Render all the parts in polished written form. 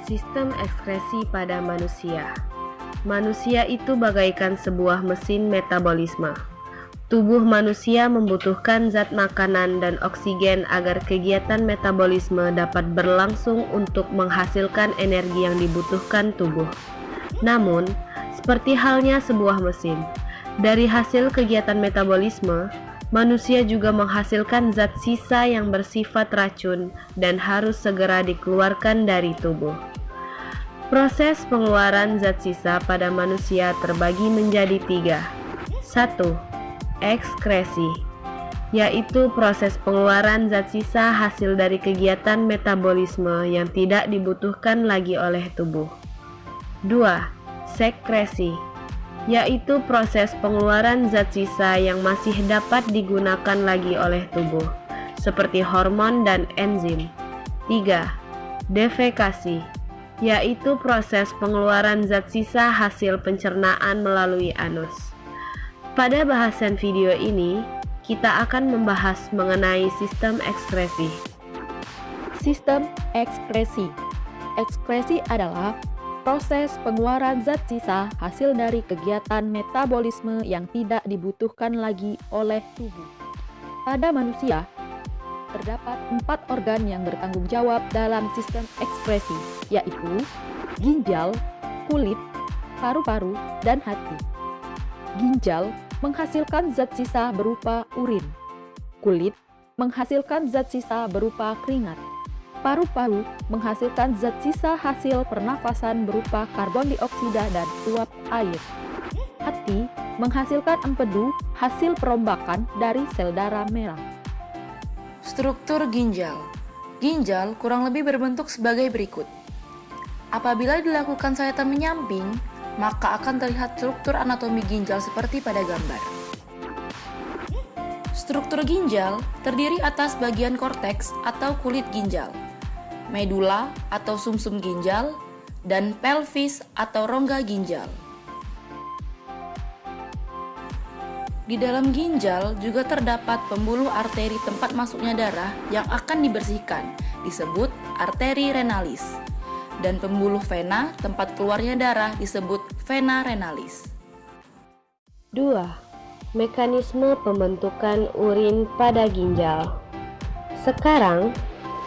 Sistem ekskresi pada manusia. Manusia itu bagaikan sebuah mesin metabolisme. Tubuh manusia membutuhkan zat makanan dan oksigen agar kegiatan metabolisme dapat berlangsung untuk menghasilkan energi yang dibutuhkan tubuh. Namun, seperti halnya sebuah mesin, dari hasil kegiatan metabolisme, manusia juga menghasilkan zat sisa yang bersifat racun dan harus segera dikeluarkan dari tubuh. Proses pengeluaran zat sisa pada manusia terbagi menjadi 3. 1. Ekskresi, yaitu proses pengeluaran zat sisa hasil dari kegiatan metabolisme yang tidak dibutuhkan lagi oleh tubuh. 2. Sekresi, yaitu proses pengeluaran zat sisa yang masih dapat digunakan lagi oleh tubuh, seperti hormon dan enzim. 3. Defekasi, yaitu proses pengeluaran zat sisa hasil pencernaan melalui anus. Pada bahasan video ini, kita akan membahas mengenai sistem ekskresi. Sistem ekskresi. Ekskresi adalah proses pengeluaran zat sisa hasil dari kegiatan metabolisme yang tidak dibutuhkan lagi oleh tubuh. Pada manusia, terdapat 4 organ yang bertanggung jawab dalam sistem ekskresi, yaitu ginjal, kulit, paru-paru, dan hati. Ginjal menghasilkan zat sisa berupa urin. Kulit menghasilkan zat sisa berupa keringat. Paru-paru menghasilkan zat sisa hasil pernafasan berupa karbon dioksida dan uap air. Hati menghasilkan empedu hasil perombakan dari sel darah merah. Struktur ginjal. Ginjal kurang lebih berbentuk sebagai berikut. Apabila dilakukan sayatan menyamping, maka akan terlihat struktur anatomi ginjal seperti pada gambar. Struktur ginjal terdiri atas bagian korteks atau kulit ginjal, medula atau sumsum ginjal, dan pelvis atau rongga ginjal. Di dalam ginjal juga terdapat pembuluh arteri tempat masuknya darah yang akan dibersihkan, disebut arteri renalis. Dan pembuluh vena tempat keluarnya darah disebut vena renalis. 2. Mekanisme pembentukan urin pada ginjal. Sekarang,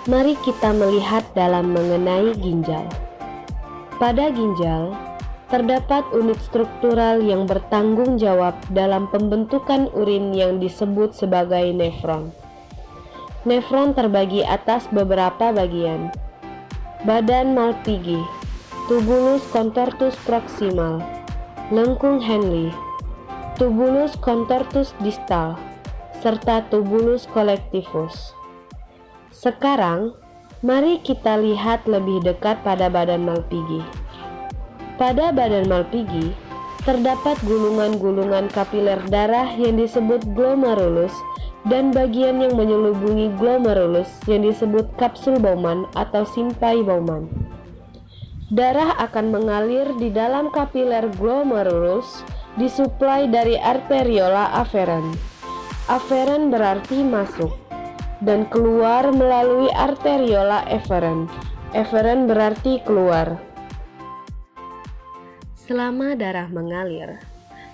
mari kita melihat dalam mengenai ginjal. Pada ginjal, terdapat unit struktural yang bertanggung jawab dalam pembentukan urin yang disebut sebagai nefron. Nefron terbagi atas beberapa bagian. Badan Malpighi, tubulus contortus proximal, lengkung Henle, tubulus contortus distal, serta tubulus collectivus. Sekarang, mari kita lihat lebih dekat pada badan Malpighi. Pada badan Malpighi, terdapat gulungan-gulungan kapiler darah yang disebut glomerulus dan bagian yang menyelubungi glomerulus yang disebut kapsul Bowman atau simpai Bowman. Darah akan mengalir di dalam kapiler glomerulus disuplai dari arteriola afferent. Afferent berarti masuk dan keluar melalui arteriola efferent. Efferent berarti keluar. Selama darah mengalir,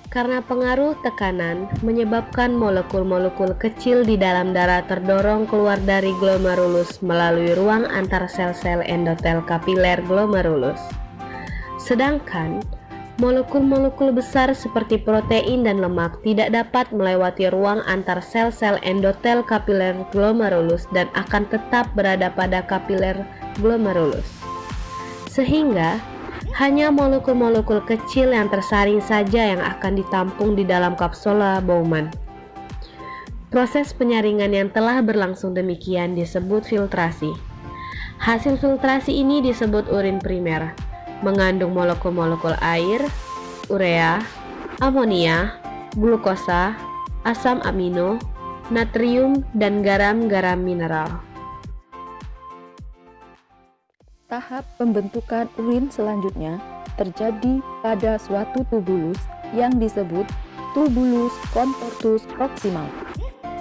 karena pengaruh tekanan menyebabkan molekul-molekul kecil di dalam darah terdorong keluar dari glomerulus melalui ruang antar sel-sel endotel kapiler glomerulus. Sedangkan molekul-molekul besar seperti protein dan lemak tidak dapat melewati ruang antar sel-sel endotel kapiler glomerulus dan akan tetap berada pada kapiler glomerulus. Sehingga hanya molekul-molekul kecil yang tersaring saja yang akan ditampung di dalam kapsula Bowman. Proses penyaringan yang telah berlangsung demikian disebut filtrasi. Hasil filtrasi ini disebut urin primer, mengandung molekul-molekul air, urea, amonia, glukosa, asam amino, natrium, dan garam-garam mineral. Tahap pembentukan urin selanjutnya terjadi pada suatu tubulus yang disebut tubulus contortus proximal.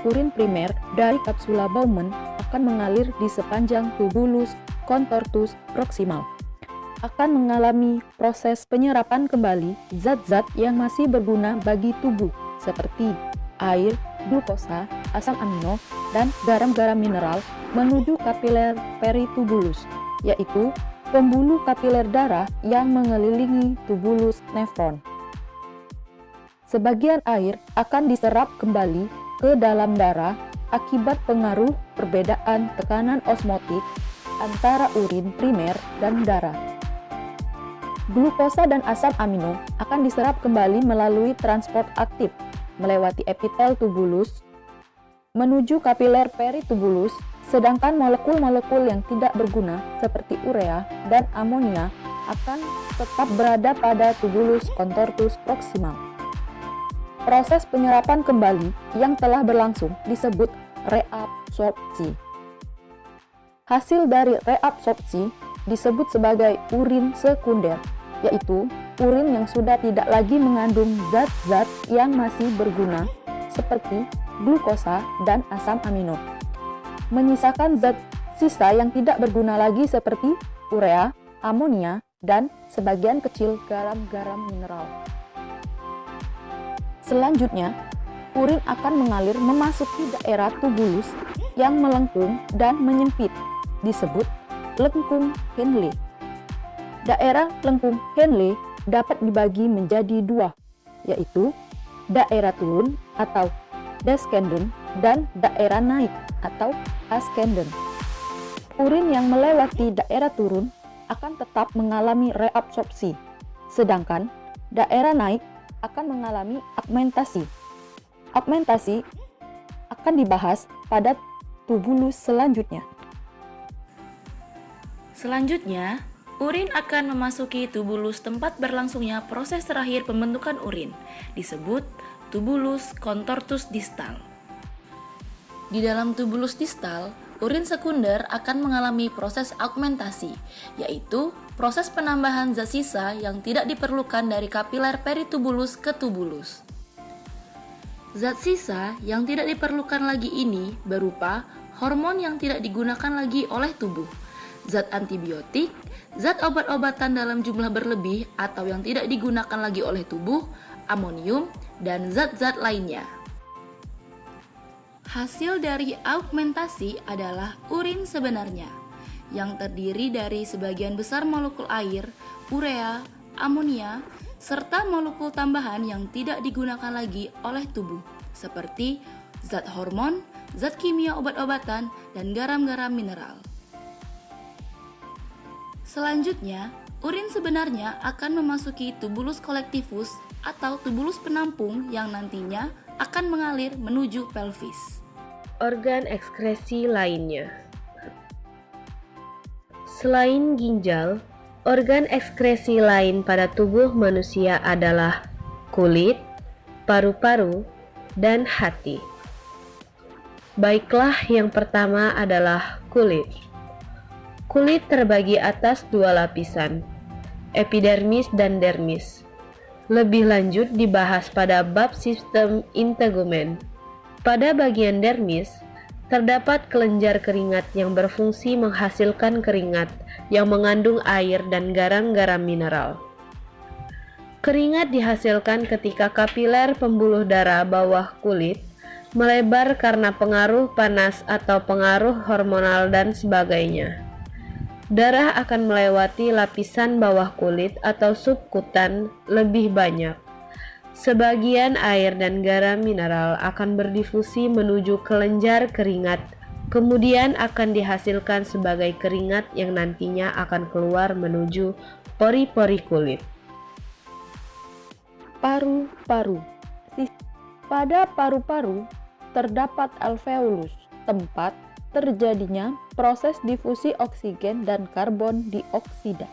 Urin primer dari kapsula Bowman akan mengalir di sepanjang tubulus contortus proximal. akan mengalami proses penyerapan kembali zat-zat yang masih berguna bagi tubuh seperti air, glukosa, asam amino, dan garam-garam mineral menuju kapiler peritubulus, yaitu pembuluh kapiler darah yang mengelilingi tubulus nefron. Sebagian air akan diserap kembali ke dalam darah akibat pengaruh perbedaan tekanan osmotik antara urin primer dan darah. Glukosa dan asam amino akan diserap kembali melalui transport aktif melewati epitel tubulus menuju kapiler peritubulus, sedangkan molekul-molekul yang tidak berguna seperti urea dan amonia akan tetap berada pada tubulus contortus proximal. Proses penyerapan kembali yang telah berlangsung disebut reabsorpsi. Hasil dari reabsorpsi disebut sebagai urin sekunder, yaitu urin yang sudah tidak lagi mengandung zat-zat yang masih berguna seperti glukosa dan asam amino, menyisakan zat sisa yang tidak berguna lagi seperti urea, amonia, dan sebagian kecil garam-garam mineral. Selanjutnya, urin akan mengalir memasuki daerah tubulus yang melengkung dan menyempit, disebut lengkung Henle. Daerah lengkung Henle dapat dibagi menjadi dua, yaitu daerah turun atau descendant dan daerah naik atau ascendant. Urin yang melewati daerah turun akan tetap mengalami reabsorpsi, sedangkan daerah naik akan mengalami augmentasi. Augmentasi akan dibahas pada tubulus selanjutnya. Selanjutnya, urin akan memasuki tubulus tempat berlangsungnya proses terakhir pembentukan urin, disebut tubulus contortus distal. Di dalam tubulus distal, urin sekunder akan mengalami proses augmentasi, yaitu proses penambahan zat sisa yang tidak diperlukan dari kapiler peritubulus ke tubulus. Zat sisa yang tidak diperlukan lagi ini berupa hormon yang tidak digunakan lagi oleh tubuh, zat antibiotik, zat obat-obatan dalam jumlah berlebih atau yang tidak digunakan lagi oleh tubuh, amonium, dan zat-zat lainnya. Hasil dari augmentasi adalah urin sebenarnya, yang terdiri dari sebagian besar molekul air, urea, amonia, serta molekul tambahan yang tidak digunakan lagi oleh tubuh, seperti zat hormon, zat kimia obat-obatan, dan garam-garam mineral. Selanjutnya, urin sebenarnya akan memasuki tubulus kolektivus atau tubulus penampung yang nantinya akan mengalir menuju pelvis. Organ ekskresi lainnya. Selain ginjal, organ ekskresi lain pada tubuh manusia adalah kulit, paru-paru, dan hati. Baiklah, yang pertama adalah kulit. Kulit terbagi atas dua lapisan, epidermis dan dermis. Lebih lanjut dibahas pada bab sistem integumen. Pada bagian dermis, terdapat kelenjar keringat yang berfungsi menghasilkan keringat yang mengandung air dan garam-garam mineral. Keringat dihasilkan ketika kapiler pembuluh darah bawah kulit melebar karena pengaruh panas atau pengaruh hormonal dan sebagainya. Darah akan melewati lapisan bawah kulit atau subkutan lebih banyak. Sebagian air dan garam mineral akan berdifusi menuju kelenjar keringat, kemudian akan dihasilkan sebagai keringat yang nantinya akan keluar menuju pori-pori kulit. Paru-paru. Pada paru-paru terdapat alveolus, tempat terjadinya proses difusi oksigen dan karbon dioksida.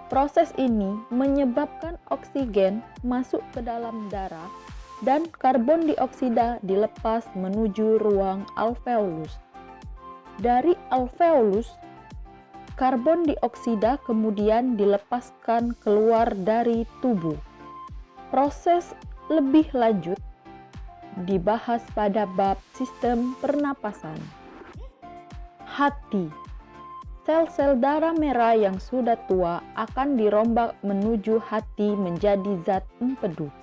Proses ini menyebabkan oksigen masuk ke dalam darah dan karbon dioksida dilepas menuju ruang alveolus. Dari alveolus, karbon dioksida kemudian dilepaskan keluar dari tubuh. Proses lebih lanjut dibahas pada bab sistem pernapasan. Hati. sel-sel darah merah yang sudah tua akan dirombak menuju hati menjadi zat empedu.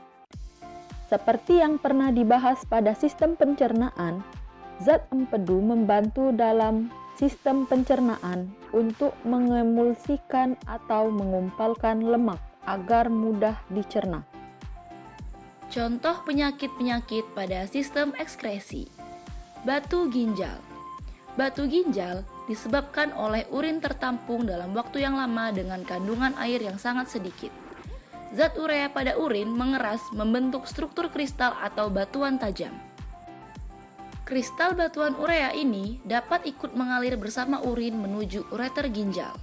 Seperti yang pernah dibahas pada sistem pencernaan, zat empedu membantu dalam sistem pencernaan untuk mengemulsikan atau mengumpalkan lemak agar mudah dicerna. Contoh penyakit-penyakit pada sistem ekskresi. Batu ginjal. Batu ginjal disebabkan oleh urin tertampung dalam waktu yang lama dengan kandungan air yang sangat sedikit. Zat urea pada urin mengeras membentuk struktur kristal atau batuan tajam. Kristal batuan urea ini dapat ikut mengalir bersama urin menuju ureter ginjal.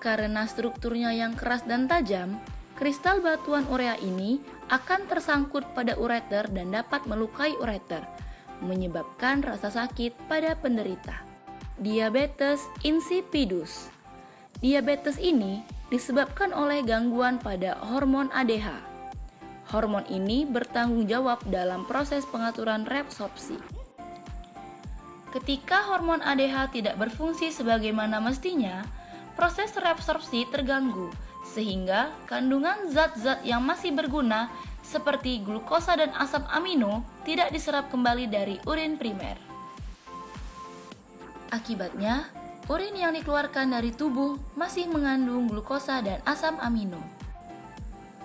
Karena strukturnya yang keras dan tajam, kristal batuan urea ini akan tersangkut pada ureter dan dapat melukai ureter, menyebabkan rasa sakit pada penderita. Diabetes insipidus. Diabetes ini disebabkan oleh gangguan pada hormon ADH. Hormon ini bertanggung jawab dalam proses pengaturan reabsorpsi. Ketika hormon ADH tidak berfungsi sebagaimana mestinya, proses reabsorpsi terganggu, sehingga kandungan zat-zat yang masih berguna seperti glukosa dan asam amino tidak diserap kembali dari urin primer. Akibatnya, urin yang dikeluarkan dari tubuh masih mengandung glukosa dan asam amino.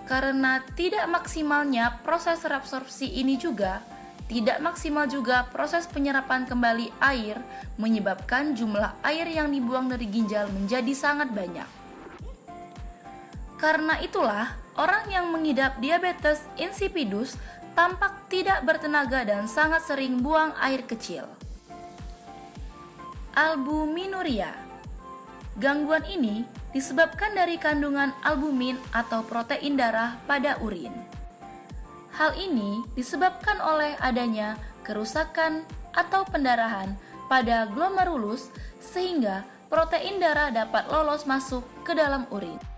Karena tidak maksimalnya proses reabsorpsi ini juga, tidak maksimal juga proses penyerapan kembali air, menyebabkan jumlah air yang dibuang dari ginjal menjadi sangat banyak. Karena itulah, orang yang mengidap diabetes insipidus tampak tidak bertenaga dan sangat sering buang air kecil. Albuminuria. Gangguan ini disebabkan dari kandungan albumin atau protein darah pada urin. Hal ini disebabkan oleh adanya kerusakan atau pendarahan pada glomerulus sehingga protein darah dapat lolos masuk ke dalam urin.